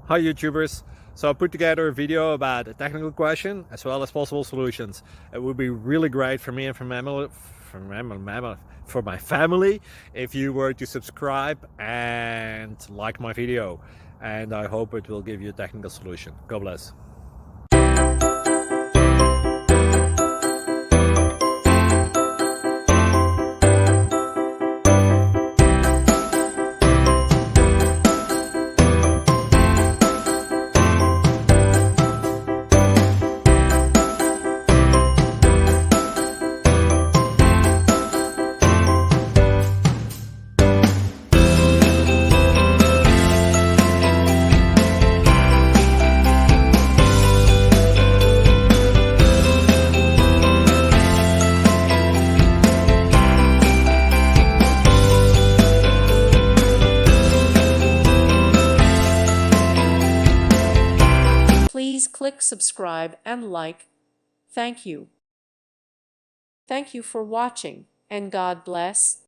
Hi YouTubers! So I put together a video about a technical question as well as possible solutions. It would be really great for me and for my family if you were to subscribe and like my video, and I hope it will give you a technical solution. God bless. Please click subscribe and like. Thank you. Thank you for watching, and God bless.